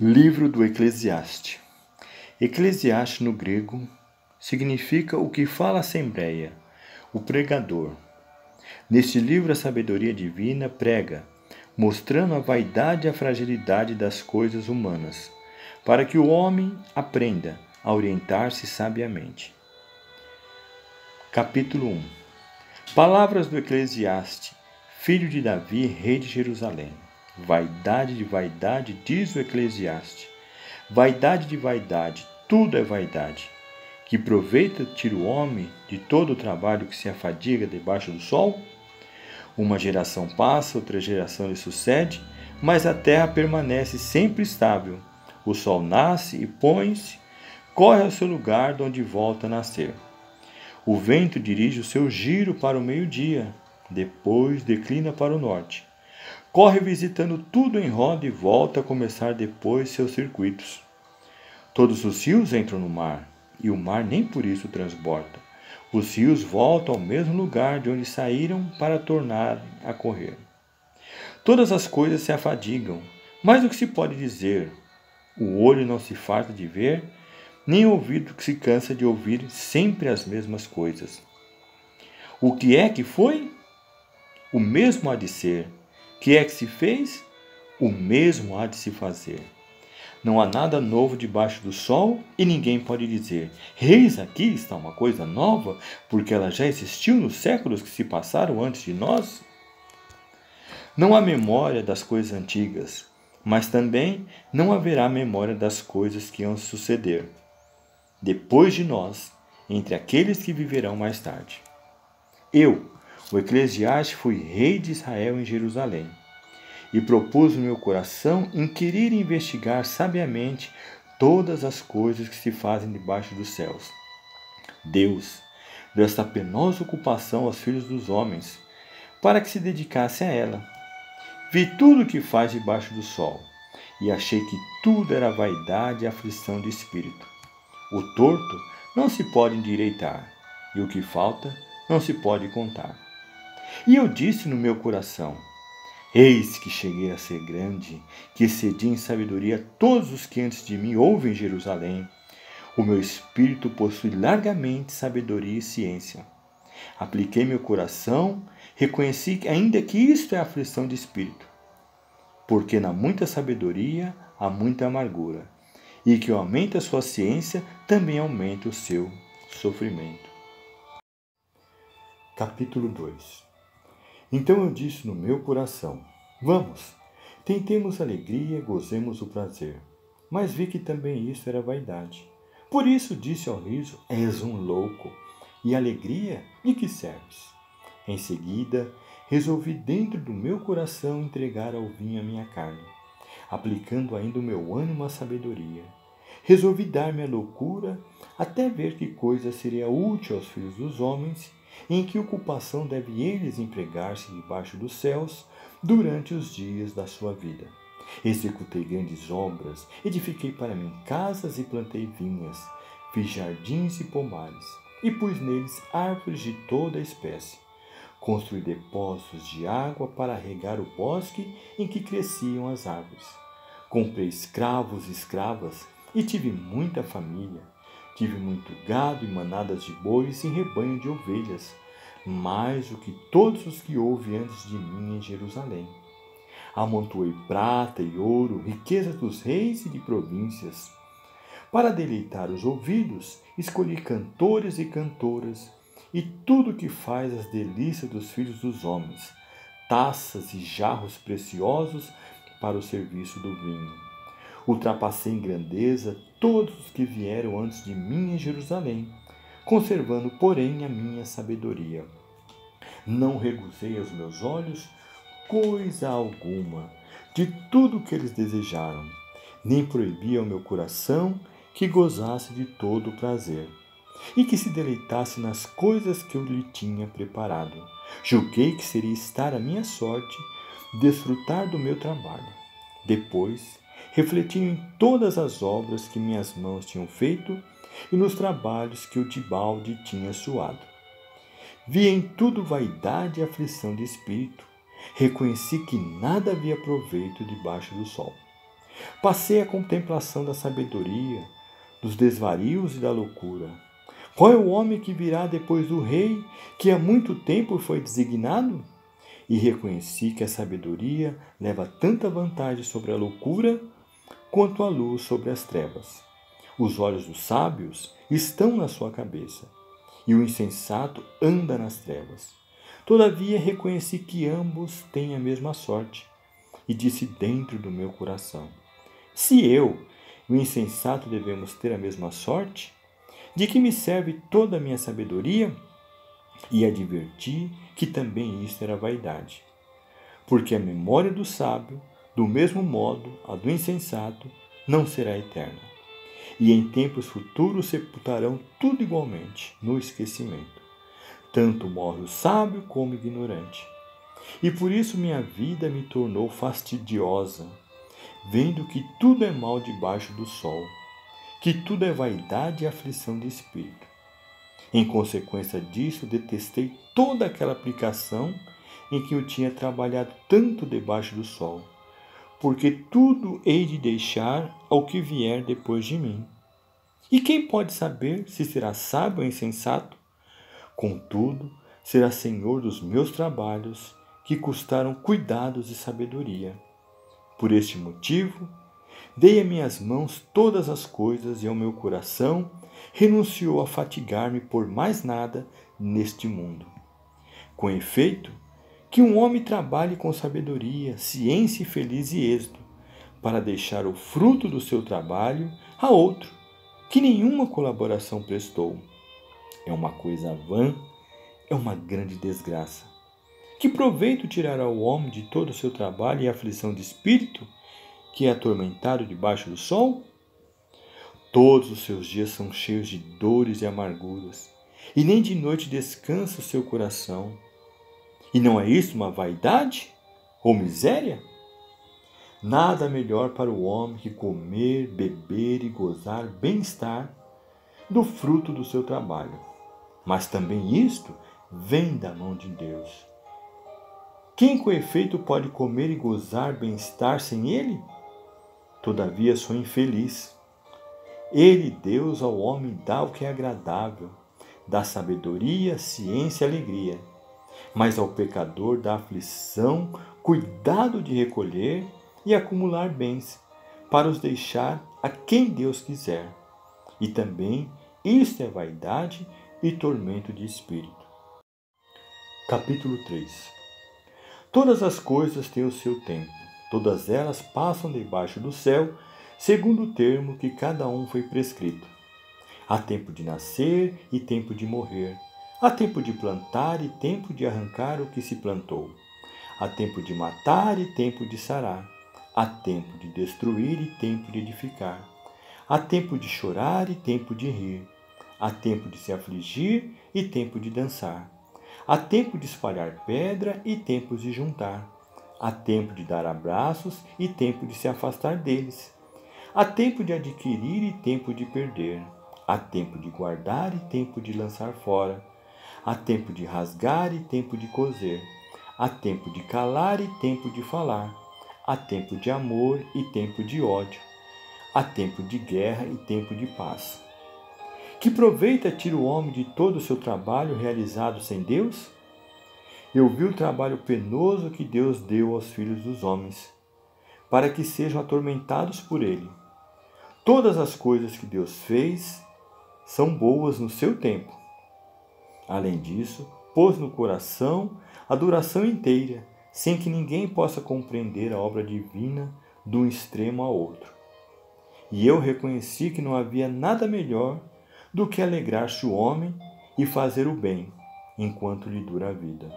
Livro do Eclesiastes. Eclesiastes no grego significa o que fala a assembleia, o pregador. Neste livro a sabedoria divina prega, mostrando a vaidade e a fragilidade das coisas humanas, para que o homem aprenda a orientar-se sabiamente. Capítulo 1. Palavras do Eclesiastes, filho de Davi, rei de Jerusalém. Vaidade de vaidade, diz o Eclesiastes. Vaidade de vaidade, tudo é vaidade. Que proveito tira o homem de todo o trabalho que se afadiga debaixo do sol? Uma geração passa, outra geração lhe sucede, mas a terra permanece sempre estável. O sol nasce e põe-se, corre ao seu lugar de onde volta a nascer. O vento dirige o seu giro para o meio-dia, depois declina para o norte. Corre visitando tudo em roda e volta a começar depois seus circuitos. Todos os rios entram no mar, e o mar nem por isso transborda. Os rios voltam ao mesmo lugar de onde saíram para tornar a correr. Todas as coisas se afadigam, mas o que se pode dizer? O olho não se farta de ver, nem o ouvido que se cansa de ouvir sempre as mesmas coisas. O que é que foi? O mesmo há de ser. Que é que se fez? O mesmo há de se fazer. Não há nada novo debaixo do sol e ninguém pode dizer: eis aqui está uma coisa nova, porque ela já existiu nos séculos que se passaram antes de nós. Não há memória das coisas antigas, mas também não haverá memória das coisas que hão de suceder depois de nós, entre aqueles que viverão mais tarde. Eu, o Eclesiastes, fui rei de Israel em Jerusalém, e propus no meu coração inquirir e investigar sabiamente todas as coisas que se fazem debaixo dos céus. Deus deu esta penosa ocupação aos filhos dos homens, para que se dedicassem a ela. Vi tudo o que faz debaixo do sol, e achei que tudo era vaidade e aflição de espírito. O torto não se pode endireitar, e o que falta não se pode contar. E eu disse no meu coração: eis que cheguei a ser grande, que excedi em sabedoria todos os que antes de mim houve em Jerusalém. O meu espírito possui largamente sabedoria e ciência. Apliquei meu coração, reconheci ainda que isto é aflição de espírito, porque na muita sabedoria há muita amargura, e que aumenta a sua ciência também aumenta o seu sofrimento. Capítulo 2. Então eu disse no meu coração: vamos, tentemos alegria, gozemos o prazer. Mas vi que também isso era vaidade. Por isso disse ao riso: és um louco. E alegria, de que serves? Em seguida, resolvi dentro do meu coração entregar ao vinho a minha carne, aplicando ainda o meu ânimo à sabedoria. Resolvi dar-me à loucura até ver que coisa seria útil aos filhos dos homens, em que ocupação deve eles empregar-se debaixo dos céus durante os dias da sua vida. Executei grandes obras, edifiquei para mim casas e plantei vinhas, fiz jardins e pomares, e pus neles árvores de toda a espécie. Construí depósitos de água para regar o bosque em que cresciam as árvores. Comprei escravos e escravas e tive muita família. Tive muito gado e manadas de bois e rebanho de ovelhas, mais do que todos os que houve antes de mim em Jerusalém. Amontoei prata e ouro, riquezas dos reis e de províncias. Para deleitar os ouvidos, escolhi cantores e cantoras, e tudo que faz as delícias dos filhos dos homens, taças e jarros preciosos para o serviço do vinho. Ultrapassei em grandeza todos os que vieram antes de mim em Jerusalém, conservando, porém, a minha sabedoria. Não recusei aos meus olhos coisa alguma de tudo o que eles desejaram, nem proibi ao meu coração que gozasse de todo o prazer, e que se deleitasse nas coisas que eu lhe tinha preparado. Julguei que seria estar à minha sorte desfrutar do meu trabalho. Depois, refleti em todas as obras que minhas mãos tinham feito e nos trabalhos que o debalde tinha suado. Vi em tudo vaidade e aflição de espírito. Reconheci que nada havia proveito debaixo do sol. Passei à contemplação da sabedoria, dos desvarios e da loucura. Qual é o homem que virá depois do rei, que há muito tempo foi designado? E reconheci que a sabedoria leva tanta vantagem sobre a loucura quanto a luz sobre as trevas. Os olhos dos sábios estão na sua cabeça, e o insensato anda nas trevas. Todavia reconheci que ambos têm a mesma sorte, e disse dentro do meu coração: se eu e o insensato devemos ter a mesma sorte, de que me serve toda a minha sabedoria? E adverti que também isto era vaidade. Porque a memória do sábio, do mesmo modo, a do insensato, não será eterna. E em tempos futuros sepultarão tudo igualmente, no esquecimento. Tanto morre o sábio como o ignorante. E por isso minha vida me tornou fastidiosa, vendo que tudo é mal debaixo do sol, que tudo é vaidade e aflição de espírito. Em consequência disso, detestei toda aquela aplicação em que eu tinha trabalhado tanto debaixo do sol, porque tudo hei de deixar ao que vier depois de mim. E quem pode saber se será sábio ou insensato? Contudo, será senhor dos meus trabalhos, que custaram cuidados e sabedoria. Por este motivo, dei a minhas mãos todas as coisas e ao meu coração renunciou a fatigar-me por mais nada neste mundo. Com efeito, que um homem trabalhe com sabedoria, ciência feliz e êxito, para deixar o fruto do seu trabalho a outro, que nenhuma colaboração prestou. É uma coisa vã, é uma grande desgraça. Que proveito tirará o homem de todo o seu trabalho e aflição de espírito, que é atormentado debaixo do sol? Todos os seus dias são cheios de dores e amarguras, e nem de noite descansa o seu coração. E não é isso uma vaidade ou miséria? Nada melhor para o homem que comer, beber e gozar bem-estar do fruto do seu trabalho. Mas também isto vem da mão de Deus. Quem com efeito pode comer e gozar bem-estar sem ele? Todavia sou infeliz. Ele, Deus, ao homem dá o que é agradável, dá sabedoria, ciência e alegria. Mas ao pecador dá aflição, cuidado de recolher e acumular bens, para os deixar a quem Deus quiser. E também isto é vaidade e tormento de espírito. Capítulo 3. Todas as coisas têm o seu tempo, todas elas passam debaixo do céu, segundo o termo que cada um foi prescrito. Há tempo de nascer e tempo de morrer. Há tempo de plantar e tempo de arrancar o que se plantou. Há tempo de matar e tempo de sarar. Há tempo de destruir e tempo de edificar. Há tempo de chorar e tempo de rir. Há tempo de se afligir e tempo de dançar. Há tempo de espalhar pedra e tempos de juntar. Há tempo de dar abraços e tempo de se afastar deles. Há tempo de adquirir e tempo de perder. Há tempo de guardar e tempo de lançar fora. Há tempo de rasgar e tempo de coser. Há tempo de calar e tempo de falar. Há tempo de amor e tempo de ódio. Há tempo de guerra e tempo de paz. Que proveito tira o homem de todo o seu trabalho realizado sem Deus? Eu vi o trabalho penoso que Deus deu aos filhos dos homens, para que sejam atormentados por ele. Todas as coisas que Deus fez são boas no seu tempo. Além disso, pôs no coração a duração inteira, sem que ninguém possa compreender a obra divina de um extremo a outro. E eu reconheci que não havia nada melhor do que alegrar-se o homem e fazer o bem, enquanto lhe dura a vida.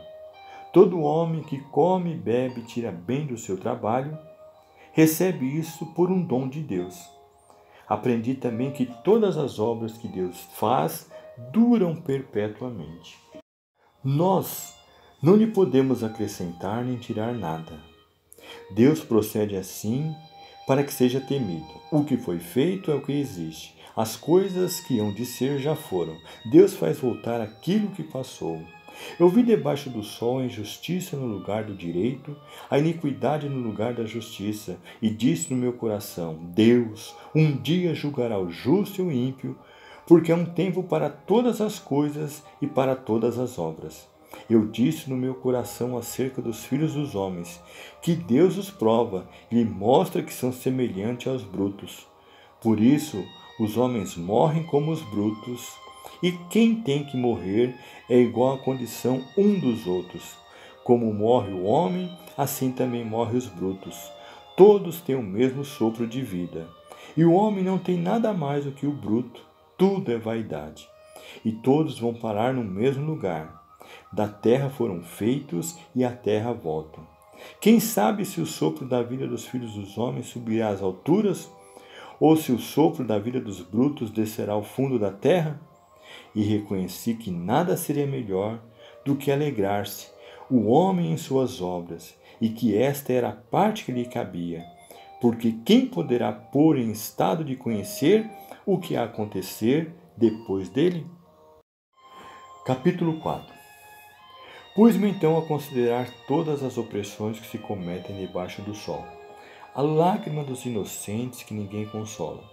Todo homem que come e bebe e tira bem do seu trabalho, recebe isso por um dom de Deus. Aprendi também que todas as obras que Deus faz duram perpetuamente. Nós não lhe podemos acrescentar nem tirar nada. Deus procede assim para que seja temido. O que foi feito é o que existe. As coisas que hão de ser já foram. Deus faz voltar aquilo que passou. Eu vi debaixo do sol a injustiça no lugar do direito, a iniquidade no lugar da justiça, e disse no meu coração: Deus, um dia julgará o justo e o ímpio, porque há um tempo para todas as coisas e para todas as obras. Eu disse no meu coração acerca dos filhos dos homens, que Deus os prova e lhe mostra que são semelhantes aos brutos. Por isso, os homens morrem como os brutos, e quem tem que morrer é igual à condição um dos outros. Como morre o homem, assim também morrem os brutos. Todos têm o mesmo sopro de vida. E o homem não tem nada mais do que o bruto. Tudo é vaidade. E todos vão parar no mesmo lugar. Da terra foram feitos e à terra voltam. Quem sabe se o sopro da vida dos filhos dos homens subirá às alturas? Ou se o sopro da vida dos brutos descerá ao fundo da terra? E reconheci que nada seria melhor do que alegrar-se o homem em suas obras, e que esta era a parte que lhe cabia, porque quem poderá pôr em estado de conhecer o que há a acontecer depois dele? Capítulo 4. Pus-me então a considerar todas as opressões que se cometem debaixo do sol, a lágrima dos inocentes que ninguém consola.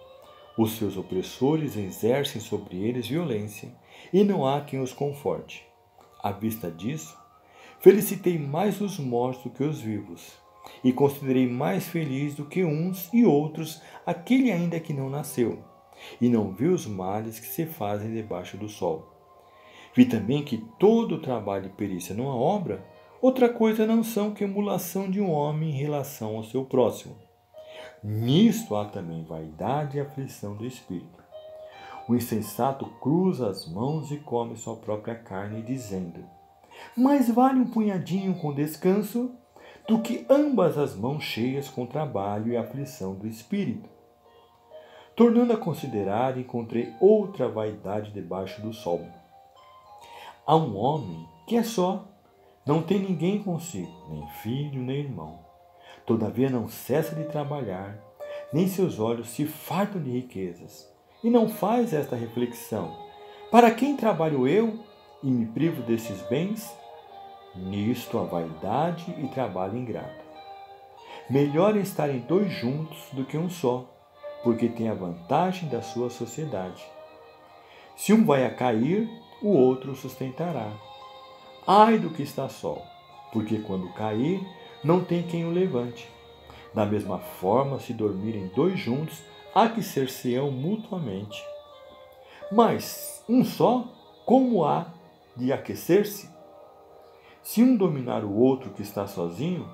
Os seus opressores exercem sobre eles violência, e não há quem os conforte. À vista disso, felicitei mais os mortos do que os vivos, e considerei mais feliz do que uns e outros aquele ainda que não nasceu, e não viu os males que se fazem debaixo do sol. Vi também que todo o trabalho e perícia numa obra, outra coisa não são que emulação de um homem em relação ao seu próximo. Nisto há também vaidade e aflição do espírito. O insensato cruza as mãos e come sua própria carne, dizendo: mais vale um punhadinho com descanso do que ambas as mãos cheias com trabalho e aflição do espírito. Tornando a considerar, encontrei outra vaidade debaixo do sol. Há um homem que é só, não tem ninguém consigo, nem filho, nem irmão. Todavia não cessa de trabalhar, nem seus olhos se fartam de riquezas. E não faz esta reflexão: para quem trabalho eu e me privo desses bens? Nisto há vaidade e trabalho ingrato. Melhor é estarem dois juntos do que um só, porque tem a vantagem da sua sociedade. Se um vai a cair, o outro o sustentará. Ai do que está só, porque quando cair, não tem quem o levante. Da mesma forma, se dormirem dois juntos, há que cerceam mutuamente. Mas um só, como há de aquecer-se? Se um dominar o outro que está sozinho,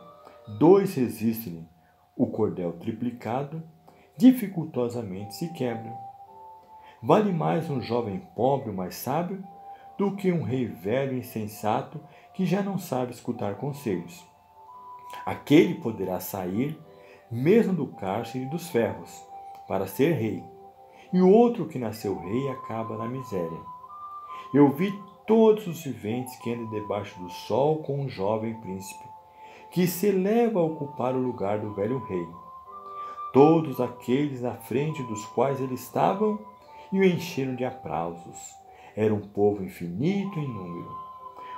dois resistem-lhe. O cordel triplicado dificultosamente se quebra. Vale mais um jovem pobre, mais sábio, do que um rei velho e insensato que já não sabe escutar conselhos. Aquele poderá sair, mesmo do cárcere dos ferros, para ser rei, e o outro que nasceu rei acaba na miséria. Eu vi todos os viventes que andam debaixo do sol com um jovem príncipe, que se eleva a ocupar o lugar do velho rei. Todos aqueles na frente dos quais ele estava e o encheram de aplausos. Era um povo infinito em número.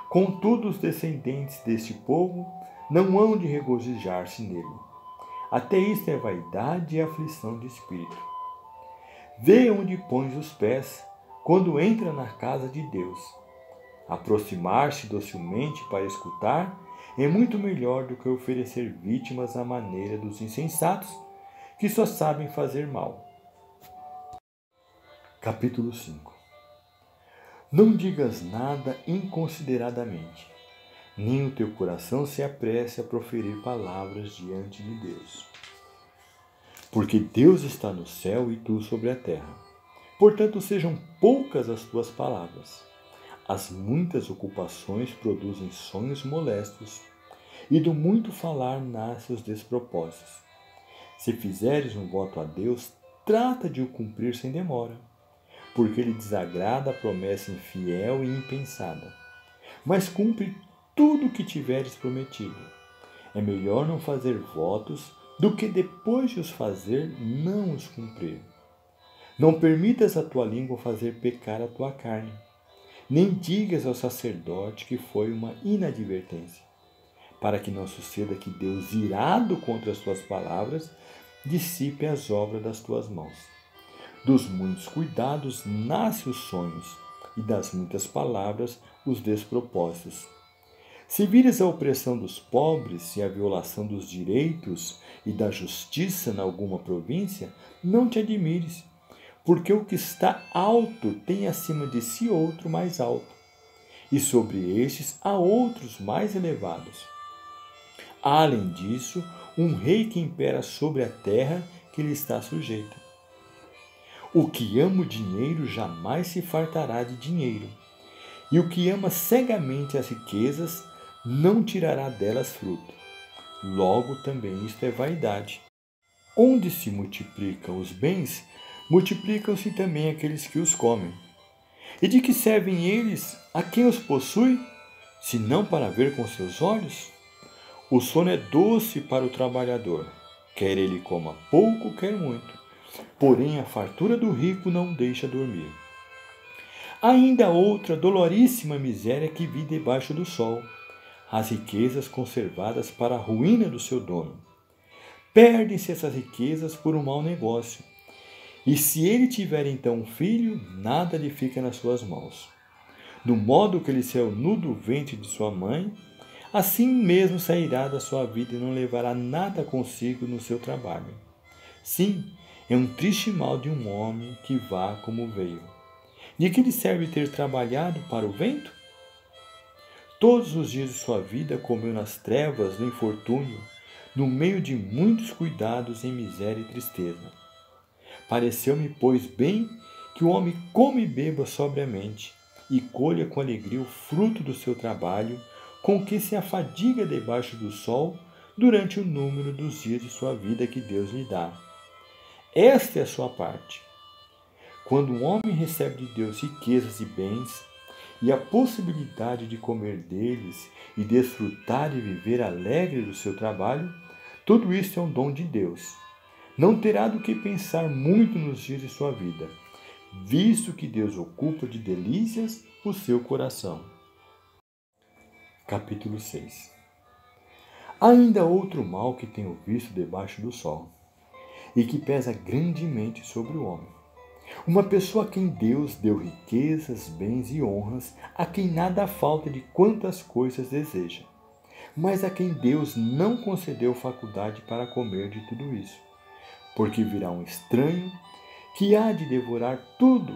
Contudo, os descendentes deste povo não hão de regozijar-se nele. Até isto é vaidade e aflição de espírito. Vê onde pões os pés quando entra na casa de Deus. Aproximar-se docilmente para escutar é muito melhor do que oferecer vítimas à maneira dos insensatos, que só sabem fazer mal. Capítulo 5. Não digas nada inconsideradamente, nem o teu coração se apresse a proferir palavras diante de Deus. Porque Deus está no céu e tu sobre a terra. Portanto, sejam poucas as tuas palavras. As muitas ocupações produzem sonhos molestos, e do muito falar nascem os despropósitos. Se fizeres um voto a Deus, trata de o cumprir sem demora, porque lhe desagrada a promessa infiel e impensada. Mas cumpre tudo o que tiveres prometido. É melhor não fazer votos do que depois de os fazer, não os cumprir. Não permitas a tua língua fazer pecar a tua carne, nem digas ao sacerdote que foi uma inadvertência, para que não suceda que Deus, irado contra as tuas palavras, dissipe as obras das tuas mãos. Dos muitos cuidados nascem os sonhos, e das muitas palavras os despropósitos. Se vires a opressão dos pobres e a violação dos direitos e da justiça em alguma província, não te admires, porque o que está alto tem acima de si outro mais alto, e sobre estes há outros mais elevados. Além disso, um rei que impera sobre a terra que lhe está sujeita. O que ama o dinheiro jamais se fartará de dinheiro, e o que ama cegamente as riquezas não tirará delas fruto. Logo também isto é vaidade. Onde se multiplicam os bens, multiplicam-se também aqueles que os comem. E de que servem eles a quem os possui, se não para ver com seus olhos? O sono é doce para o trabalhador, quer ele coma pouco, quer muito. Porém, a fartura do rico não deixa dormir. Ainda outra doloríssima miséria que vi debaixo do sol, as riquezas conservadas para a ruína do seu dono. Perdem-se essas riquezas por um mau negócio, e se ele tiver então um filho, nada lhe fica nas suas mãos. Do modo que ele saiu nu do ventre de sua mãe, assim mesmo sairá da sua vida e não levará nada consigo no seu trabalho. Sim, é um triste mal de um homem que vá como veio. De que lhe serve ter trabalhado para o vento? Todos os dias de sua vida comeu nas trevas do infortúnio, no meio de muitos cuidados em miséria e tristeza. Pareceu-me, pois, bem que o homem come e beba sobriamente e colha com alegria o fruto do seu trabalho, com que se afadiga debaixo do sol durante o número dos dias de sua vida que Deus lhe dá. Esta é a sua parte. Quando um homem recebe de Deus riquezas e bens, e a possibilidade de comer deles e desfrutar e viver alegre do seu trabalho, tudo isso é um dom de Deus. Não terá do que pensar muito nos dias de sua vida, visto que Deus ocupa de delícias o seu coração. Capítulo 6. Ainda outro mal que tenho visto debaixo do sol, e que pesa grandemente sobre o homem. Uma pessoa a quem Deus deu riquezas, bens e honras, a quem nada falta de quantas coisas deseja, mas a quem Deus não concedeu faculdade para comer de tudo isso, porque virá um estranho que há de devorar tudo.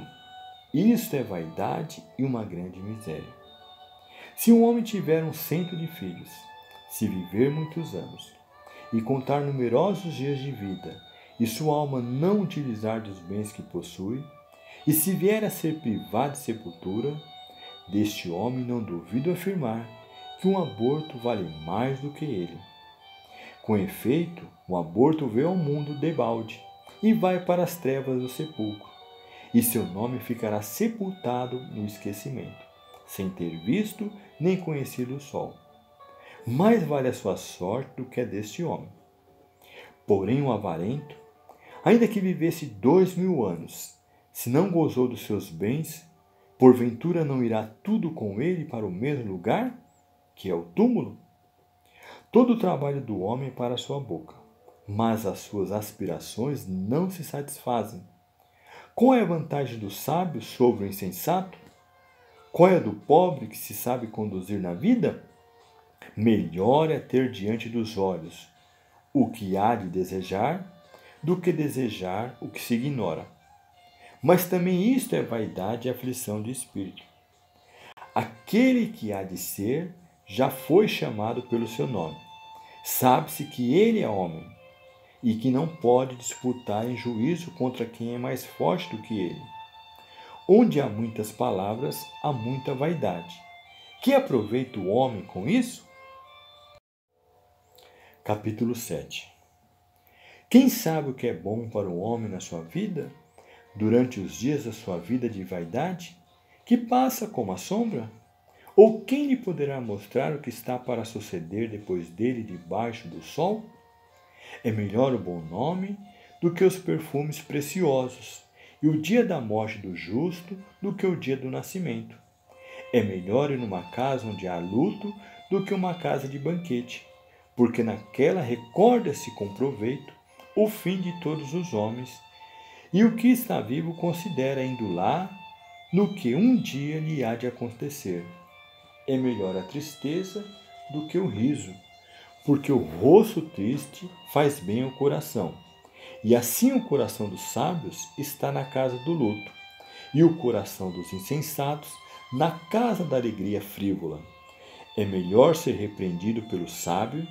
Isto é vaidade e uma grande miséria. Se um homem tiver 100 de filhos, se viver muitos anos, e contar numerosos dias de vida, e sua alma não utilizar dos bens que possui, e se vier a ser privado de sepultura, deste homem não duvido afirmar que um aborto vale mais do que ele. Com efeito, o aborto veio ao mundo debalde e vai para as trevas do sepulcro, e seu nome ficará sepultado no esquecimento, sem ter visto nem conhecido o sol. Mais vale a sua sorte do que a deste homem. Porém, o avarento, ainda que vivesse 2000 anos, se não gozou dos seus bens, porventura não irá tudo com ele para o mesmo lugar, que é o túmulo? Todo o trabalho do homem é para a sua boca, mas as suas aspirações não se satisfazem. Qual é a vantagem do sábio sobre o insensato? Qual é a do pobre que se sabe conduzir na vida? Melhor é ter diante dos olhos o que há de desejar, do que desejar o que se ignora. Mas também isto é vaidade e aflição de espírito. Aquele que há de ser já foi chamado pelo seu nome. Sabe-se que ele é homem e que não pode disputar em juízo contra quem é mais forte do que ele. Onde há muitas palavras, há muita vaidade. Que aproveita o homem com isso? Capítulo 7. Quem sabe o que é bom para o homem na sua vida, durante os dias da sua vida de vaidade, que passa como a sombra? Ou quem lhe poderá mostrar o que está para suceder depois dele debaixo do sol? É melhor o bom nome do que os perfumes preciosos, e o dia da morte do justo do que o dia do nascimento. É melhor ir numa casa onde há luto do que uma casa de banquete, porque naquela recorda-se com proveito o fim de todos os homens, e o que está vivo considera indo lá no que um dia lhe há de acontecer. É melhor a tristeza do que o riso, porque o rosto triste faz bem ao coração. E assim o coração dos sábios está na casa do luto, e o coração dos insensatos na casa da alegria frívola. É melhor ser repreendido pelo sábio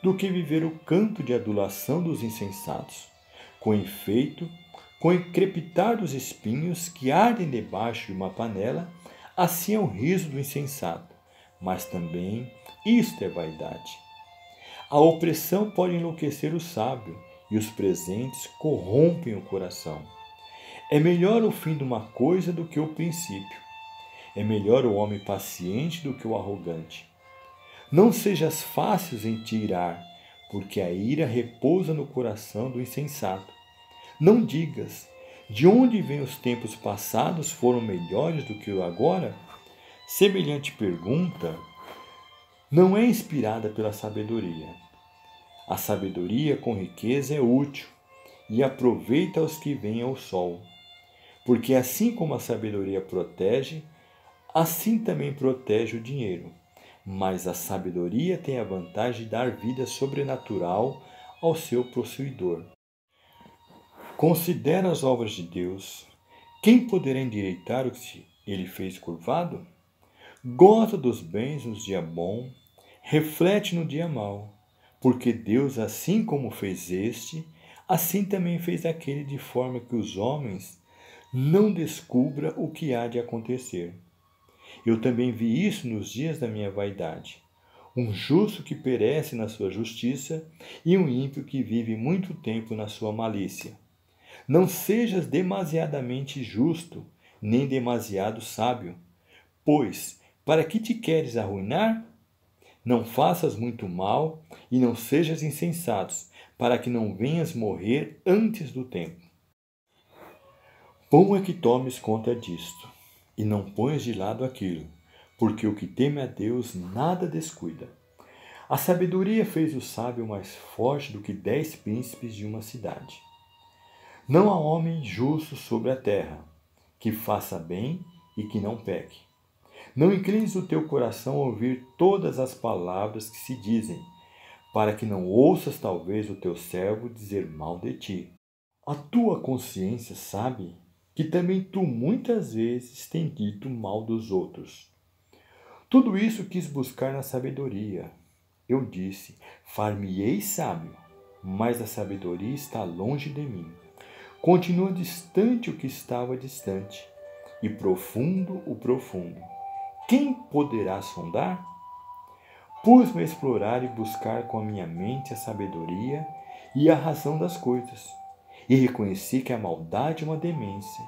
do que viver o canto de adulação dos insensatos. Com efeito, com o crepitar dos espinhos que ardem debaixo de uma panela, assim é o riso do insensato. Mas também isto é vaidade. A opressão pode enlouquecer o sábio, e os presentes corrompem o coração. É melhor o fim de uma coisa do que o princípio. É melhor o homem paciente do que o arrogante. Não sejas fácil em te irar, porque a ira repousa no coração do insensato. Não digas, de onde vêm os tempos passados foram melhores do que o agora? Semelhante pergunta não é inspirada pela sabedoria. A sabedoria com riqueza é útil e aproveita aos que vêm ao sol. Porque assim como a sabedoria protege, assim também protege o dinheiro. Mas a sabedoria tem a vantagem de dar vida sobrenatural ao seu possuidor. Considera as obras de Deus. Quem poderá endireitar o que ele fez curvado? Goza dos bens no dia bom, reflete no dia mau. Porque Deus, assim como fez este, assim também fez aquele, de forma que os homens não descubra o que há de acontecer. Eu também vi isso nos dias da minha vaidade. Um justo que perece na sua justiça e um ímpio que vive muito tempo na sua malícia. Não sejas demasiadamente justo, nem demasiado sábio, pois, para que te queres arruinar? Não faças muito mal e não sejas insensatos, para que não venhas morrer antes do tempo. Bom é que tomes conta disto, e não ponhas de lado aquilo, porque o que teme a Deus nada descuida. A sabedoria fez o sábio mais forte do que 10 príncipes de uma cidade. Não há homem justo sobre a terra, que faça bem e que não peque. Não inclines o teu coração a ouvir todas as palavras que se dizem, para que não ouças talvez o teu servo dizer mal de ti. A tua consciência sabe que também tu muitas vezes tens dito mal dos outros. Tudo isso quis buscar na sabedoria. Eu disse, far-me-ei sábio, mas a sabedoria está longe de mim. Continua distante o que estava distante, e profundo o profundo. Quem poderá sondar? Pus-me a explorar e buscar com a minha mente a sabedoria e a razão das coisas, e reconheci que a maldade é uma demência,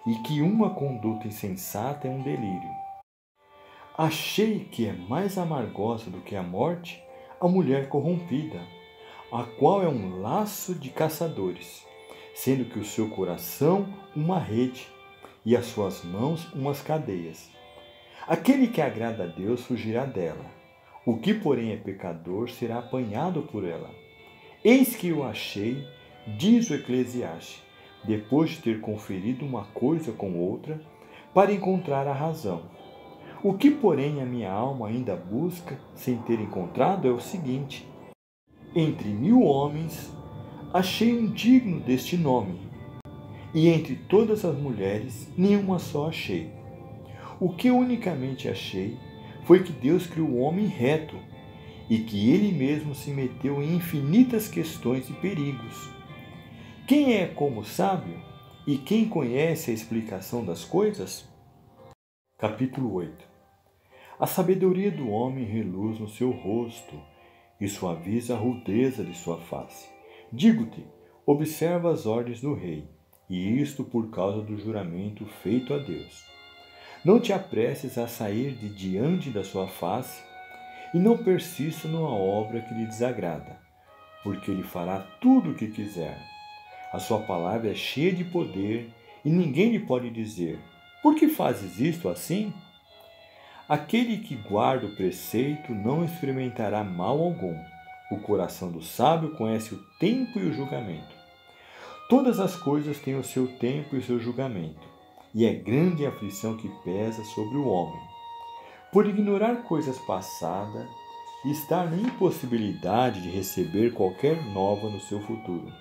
e que uma conduta insensata é um delírio. Achei que é mais amargosa do que a morte a mulher corrompida, a qual é um laço de caçadores, sendo que o seu coração uma rede e as suas mãos umas cadeias. Aquele que agrada a Deus fugirá dela, o que porém é pecador será apanhado por ela. Eis que eu achei, diz o Eclesiastes, depois de ter conferido uma coisa com outra, para encontrar a razão. O que, porém, a minha alma ainda busca, sem ter encontrado, é o seguinte: entre 1000 homens, achei um digno deste nome, e entre todas as mulheres, nenhuma só achei. O que unicamente achei foi que Deus criou o homem reto, e que ele mesmo se meteu em infinitas questões e perigos. Quem é como sábio? E quem conhece a explicação das coisas? Capítulo 8. A sabedoria do homem reluz no seu rosto e suaviza a rudeza de sua face. Digo-te, observa as ordens do rei, e isto por causa do juramento feito a Deus. Não te apresses a sair de diante da sua face, e não persista numa obra que lhe desagrada, porque ele fará tudo o que quiser. A sua palavra é cheia de poder, e ninguém lhe pode dizer: por que fazes isto assim? Aquele que guarda o preceito não experimentará mal algum. O coração do sábio conhece o tempo e o julgamento. Todas as coisas têm o seu tempo e o seu julgamento, e é grande a aflição que pesa sobre o homem. Por ignorar coisas passadas e estar na impossibilidade de receber qualquer nova no seu futuro.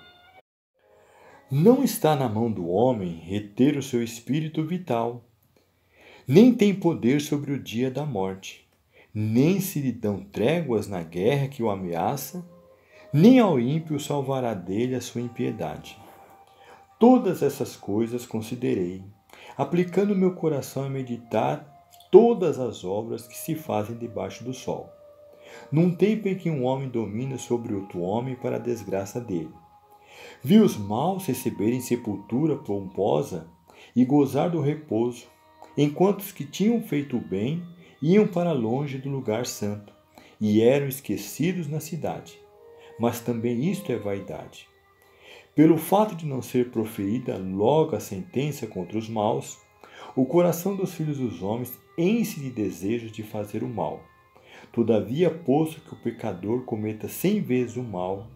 Não está na mão do homem reter o seu espírito vital, nem tem poder sobre o dia da morte, nem se lhe dão tréguas na guerra que o ameaça, nem ao ímpio salvará dele a sua impiedade. Todas essas coisas considerei, aplicando meu coração a meditar todas as obras que se fazem debaixo do sol, num tempo em que um homem domina sobre outro homem para a desgraça dele. Vi os maus receberem sepultura pomposa e gozar do repouso, enquanto os que tinham feito o bem iam para longe do lugar santo e eram esquecidos na cidade. Mas também isto é vaidade. Pelo fato de não ser proferida logo a sentença contra os maus, o coração dos filhos dos homens enche de desejos de fazer o mal. Todavia, posto que o pecador cometa 100 vezes o mal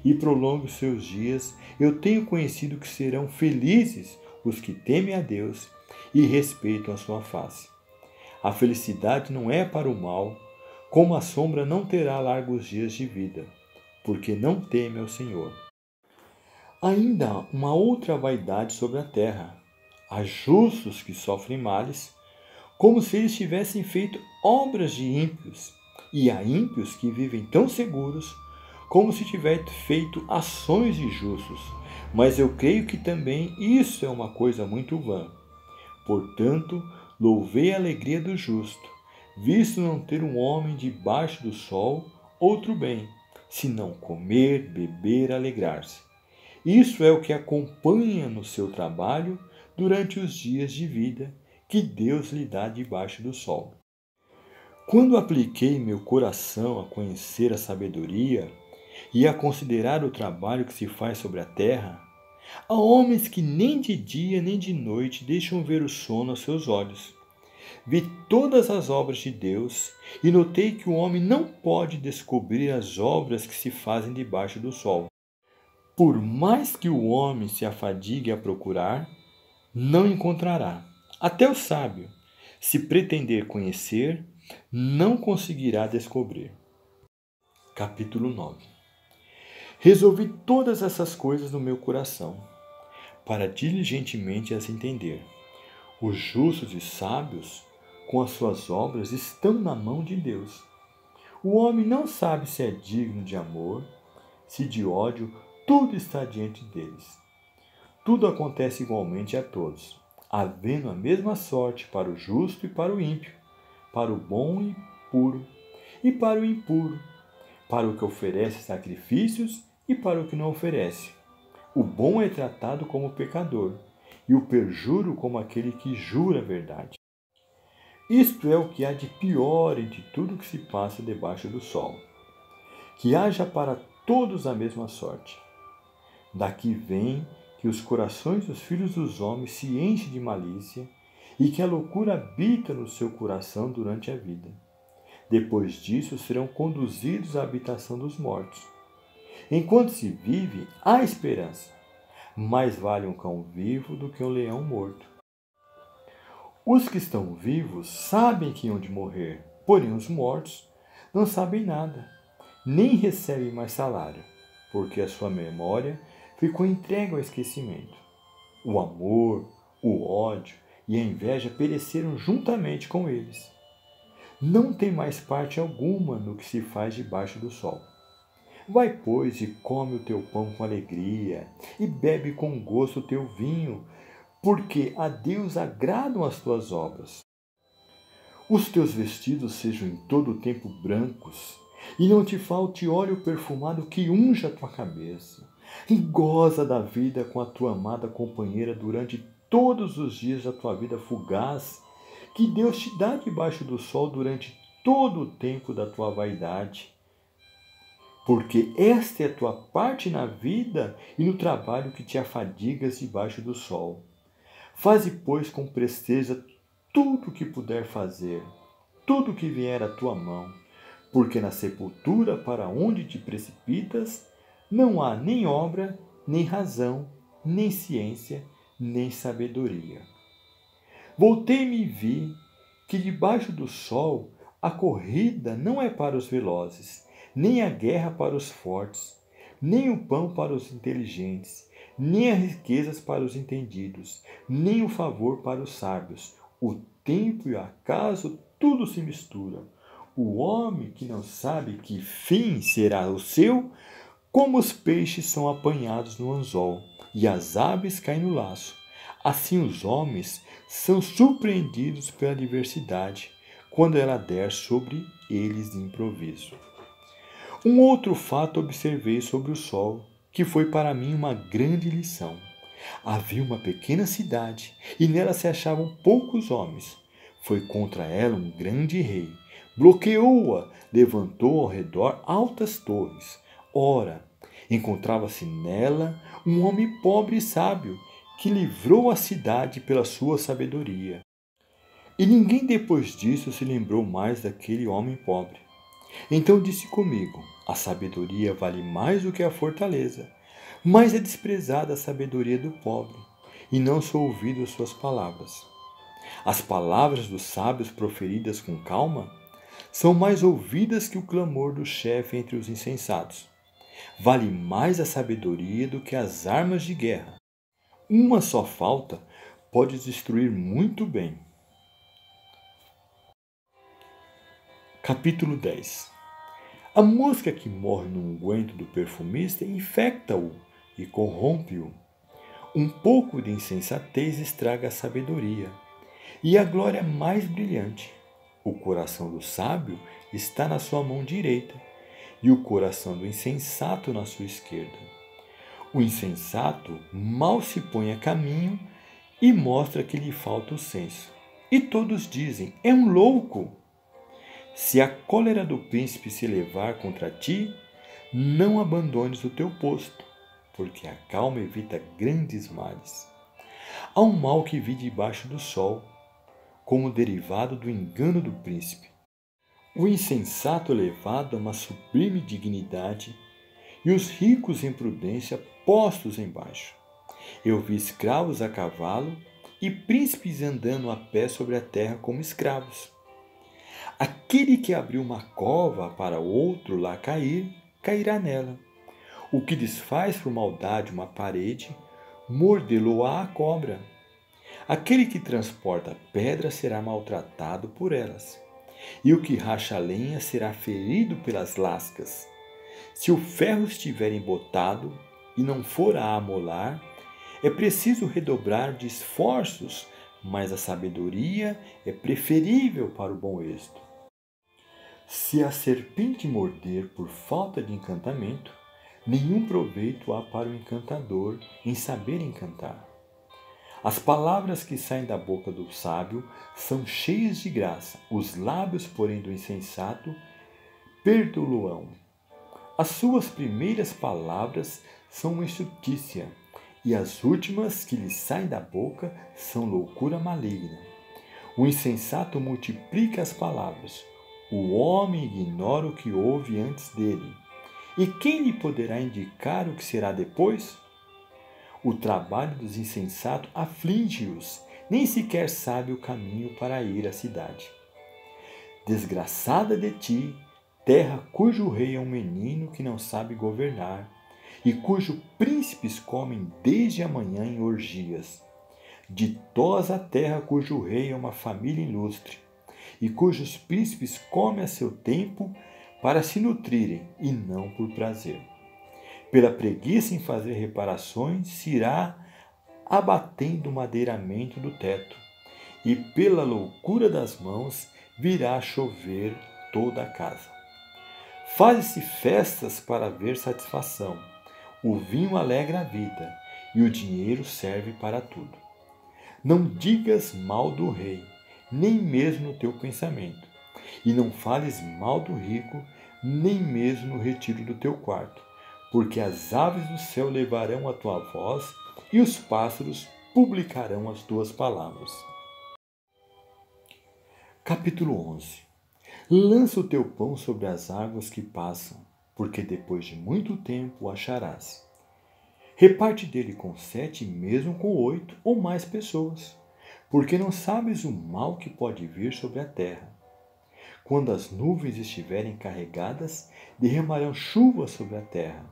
e prolongue os seus dias, eu tenho conhecido que serão felizes os que temem a Deus e respeitam a sua face. A felicidade não é para o mal, como a sombra não terá largos dias de vida, porque não teme ao Senhor. Ainda há uma outra vaidade sobre a terra. Há justos que sofrem males, como se eles tivessem feito obras de ímpios, e há ímpios que vivem tão seguros, como se tivessem feito ações de justos. Mas eu creio que também isso é uma coisa muito vã. Portanto, louvei a alegria do justo, visto não ter um homem debaixo do sol outro bem, senão comer, beber, alegrar-se. Isso é o que acompanha no seu trabalho durante os dias de vida que Deus lhe dá debaixo do sol. Quando apliquei meu coração a conhecer a sabedoria e a considerar o trabalho que se faz sobre a terra, há homens que nem de dia nem de noite deixam ver o sono aos seus olhos. Vi todas as obras de Deus e notei que o homem não pode descobrir as obras que se fazem debaixo do sol. Por mais que o homem se afadigue a procurar, não encontrará. Até o sábio, se pretender conhecer, não conseguirá descobrir. Capítulo 9. Resolvi todas essas coisas no meu coração, para diligentemente as entender. Os justos e sábios, com as suas obras, estão na mão de Deus. O homem não sabe se é digno de amor, se de ódio. Tudo está diante deles. Tudo acontece igualmente a todos, havendo a mesma sorte para o justo e para o ímpio, para o bom e puro e para o impuro, para o que oferece sacrifícios e para o que não oferece. O bom é tratado como pecador e o perjuro como aquele que jura a verdade. Isto é o que há de pior entre tudo que se passa debaixo do sol. Que haja para todos a mesma sorte. Daqui vem que os corações dos filhos dos homens se enchem de malícia e que a loucura habita no seu coração durante a vida. Depois disso serão conduzidos à habitação dos mortos. Enquanto se vive, há esperança. Mais vale um cão vivo do que um leão morto. Os que estão vivos sabem que hão de morrer, porém os mortos não sabem nada, nem recebem mais salário, porque a sua memória ficou entregue ao esquecimento. O amor, o ódio e a inveja pereceram juntamente com eles. Não tem mais parte alguma no que se faz debaixo do sol. Vai, pois, e come o teu pão com alegria, e bebe com gosto o teu vinho, porque a Deus agradam as tuas obras. Os teus vestidos sejam em todo o tempo brancos, e não te falte óleo perfumado que unja a tua cabeça. E goza da vida com a tua amada companheira durante todos os dias da tua vida fugaz, que Deus te dá debaixo do sol durante todo o tempo da tua vaidade. Porque esta é a tua parte na vida e no trabalho que te afadigas debaixo do sol. Faze, pois, com presteza tudo o que puder fazer, tudo que vier à tua mão, porque na sepultura para onde te precipitas, não há nem obra, nem razão, nem ciência, nem sabedoria. Voltei-me e vi que debaixo do sol a corrida não é para os velozes, nem a guerra para os fortes, nem o pão para os inteligentes, nem as riquezas para os entendidos, nem o favor para os sábios. O tempo e o acaso tudo se mistura. O homem que não sabe que fim será o seu, como os peixes são apanhados no anzol e as aves caem no laço. Assim os homens são surpreendidos pela adversidade, quando ela der sobre eles de improviso. Um outro fato observei sobre o sol, que foi para mim uma grande lição. Havia uma pequena cidade, e nela se achavam poucos homens. Foi contra ela um grande rei. Bloqueou-a, levantou ao redor altas torres. Ora, encontrava-se nela um homem pobre e sábio, que livrou a cidade pela sua sabedoria. E ninguém depois disso se lembrou mais daquele homem pobre. Então disse comigo: a sabedoria vale mais do que a fortaleza, mas é desprezada a sabedoria do pobre, e não são ouvidas suas palavras. As palavras dos sábios proferidas com calma são mais ouvidas que o clamor do chefe entre os insensatos. Vale mais a sabedoria do que as armas de guerra. Uma só falta pode destruir muito bem. Capítulo 10. A mosca que morre no unguento do perfumista infecta-o e corrompe-o. Um pouco de insensatez estraga a sabedoria, e a glória mais brilhante. O coração do sábio está na sua mão direita, e o coração do insensato na sua esquerda. O insensato mal se põe a caminho e mostra que lhe falta o senso. E todos dizem: é um louco. Se a cólera do príncipe se levar contra ti, não abandones o teu posto, porque a calma evita grandes males. Há um mal que vi debaixo do sol, como derivado do engano do príncipe. O insensato é levado a uma sublime dignidade, e os ricos em prudência postos embaixo. Eu vi escravos a cavalo e príncipes andando a pé sobre a terra como escravos. Aquele que abriu uma cova para outro lá cair, cairá nela. O que desfaz por maldade uma parede, mordê-lo-á a cobra. Aquele que transporta pedras será maltratado por elas, e o que racha lenha será ferido pelas lascas. Se o ferro estiver embotado e não for a amolar, é preciso redobrar de esforços, mas a sabedoria é preferível para o bom êxito. Se a serpente morder por falta de encantamento, nenhum proveito há para o encantador em saber encantar. As palavras que saem da boca do sábio são cheias de graça, os lábios, porém, do insensato perdoá-lo-ão. As suas primeiras palavras são uma estultícia, e as últimas que lhe saem da boca são loucura maligna. O insensato multiplica as palavras, o homem ignora o que houve antes dele. E quem lhe poderá indicar o que será depois? O trabalho dos insensatos aflige-os, nem sequer sabe o caminho para ir à cidade. Desgraçada de ti, terra cujo rei é um menino que não sabe governar, e cujos príncipes comem desde a manhã em orgias. Ditosa a terra cujo rei é uma família ilustre, e cujos príncipes comem a seu tempo para se nutrirem, e não por prazer. Pela preguiça em fazer reparações, se irá abatendo o madeiramento do teto, e pela loucura das mãos virá chover toda a casa. Faz-se festas para ver satisfação, o vinho alegra a vida, e o dinheiro serve para tudo. Não digas mal do rei, nem mesmo no teu pensamento, e não fales mal do rico, nem mesmo no retiro do teu quarto, porque as aves do céu levarão a tua voz, e os pássaros publicarão as tuas palavras. Capítulo 11. Lança o teu pão sobre as águas que passam, porque depois de muito tempo o acharás. Reparte dele com 7, mesmo com 8 ou mais pessoas, porque não sabes o mal que pode vir sobre a terra. Quando as nuvens estiverem carregadas, derramarão chuva sobre a terra.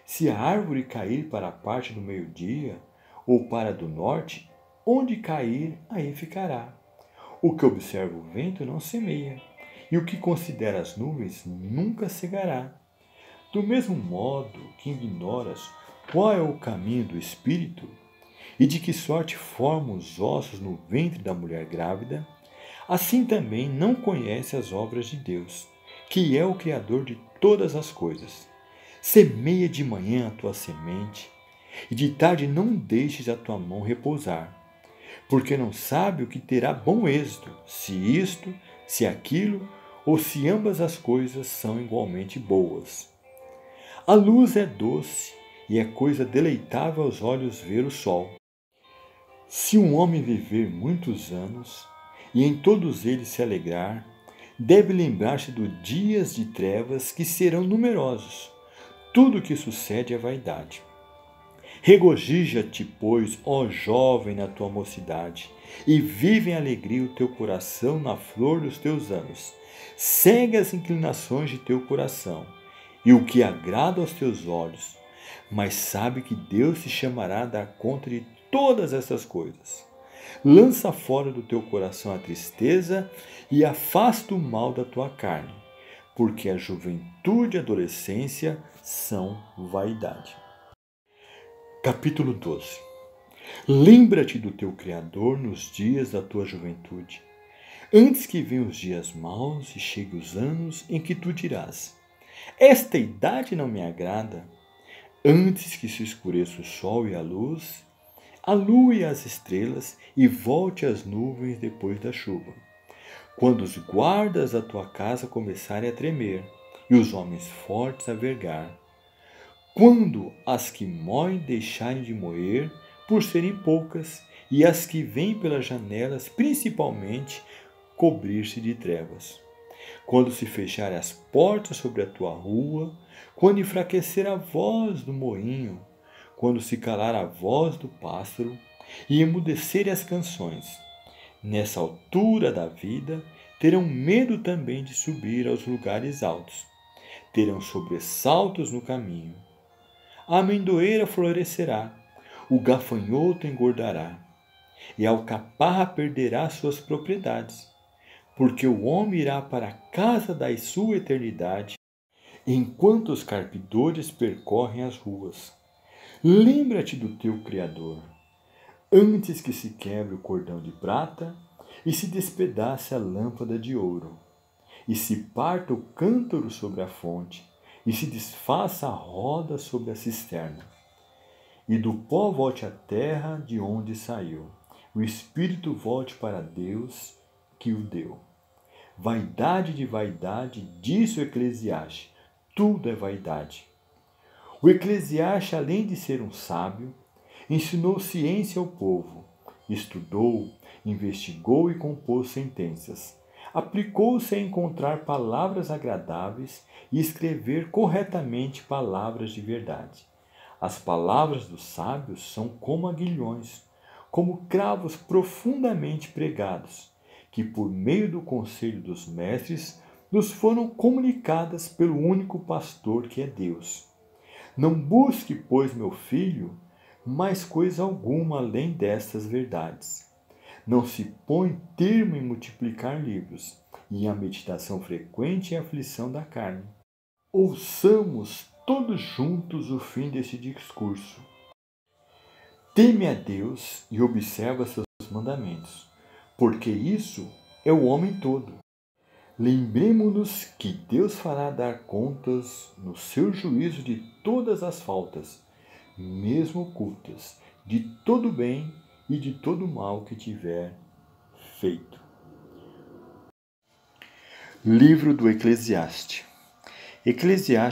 Se a árvore cair para a parte do meio-dia, ou para a do norte, onde cair, aí ficará. O que observa o vento não semeia, e o que considera as nuvens nunca cegará. Do mesmo modo que ignoras qual é o caminho do espírito, e de que sorte formam os ossos no ventre da mulher grávida, assim também não conhece as obras de Deus, que é o Criador de todas as coisas. Semeia de manhã a tua semente, e de tarde não deixes a tua mão repousar, porque não sabe o que terá bom êxito, se isto, se aquilo, ou se ambas as coisas são igualmente boas. A luz é doce, e é coisa deleitável aos olhos ver o sol. Se um homem viver muitos anos, e em todos eles se alegrar, deve lembrar-se dos dias de trevas que serão numerosos. Tudo o que sucede é vaidade. Regozija-te, pois, ó jovem, na tua mocidade, e vive em alegria o teu coração na flor dos teus anos. Segue as inclinações de teu coração, e o que agrada aos teus olhos, mas sabe que Deus te chamará a dar conta de todas essas coisas. Lança fora do teu coração a tristeza e afasta o mal da tua carne, porque a juventude e a adolescência são vaidade. Capítulo 12. Lembra-te do teu Criador nos dias da tua juventude, antes que venham os dias maus e cheguem os anos em que tu dirás: esta idade não me agrada, antes que se escureça o sol e a lua e as estrelas, e volte as nuvens depois da chuva. Quando os guardas da tua casa começarem a tremer, e os homens fortes a vergar. Quando as que moem deixarem de moer, por serem poucas, e as que vêm pelas janelas, principalmente, cobrir-se de trevas. Quando se fecharem as portas sobre a tua rua, quando enfraquecer a voz do moinho, quando se calar a voz do pássaro e emudecerem as canções. Nessa altura da vida, terão medo também de subir aos lugares altos. Terão sobressaltos no caminho. A amendoeira florescerá, o gafanhoto engordará, e a alcaparra perderá suas propriedades, porque o homem irá para a casa da sua eternidade, enquanto os carpidores percorrem as ruas. Lembra-te do teu Criador, antes que se quebre o cordão de prata e se despedace a lâmpada de ouro, e se parta o cântaro sobre a fonte, e se desfaça a roda sobre a cisterna. E do pó volte à terra de onde saiu, o espírito volte para Deus que o deu. Vaidade de vaidade, disse o Eclesiastes, tudo é vaidade. O Eclesiastes, além de ser um sábio, ensinou ciência ao povo, estudou, investigou e compôs sentenças. Aplicou-se a encontrar palavras agradáveis e escrever corretamente palavras de verdade. As palavras dos sábios são como aguilhões, como cravos profundamente pregados, que por meio do conselho dos mestres nos foram comunicadas pelo único pastor que é Deus. Não busque, pois, meu filho, mais coisa alguma além destas verdades. Não se põe termo em multiplicar livros, e a meditação frequente é a aflição da carne. Ouçamos todos juntos o fim desse discurso. Teme a Deus e observa seus mandamentos, porque isso é o homem todo. Lembremo-nos que Deus fará dar contas no seu juízo de todas as faltas, mesmo ocultas, de todo bem e de todo mal que tiver feito. Livro do Eclesiastes. Eclesiastes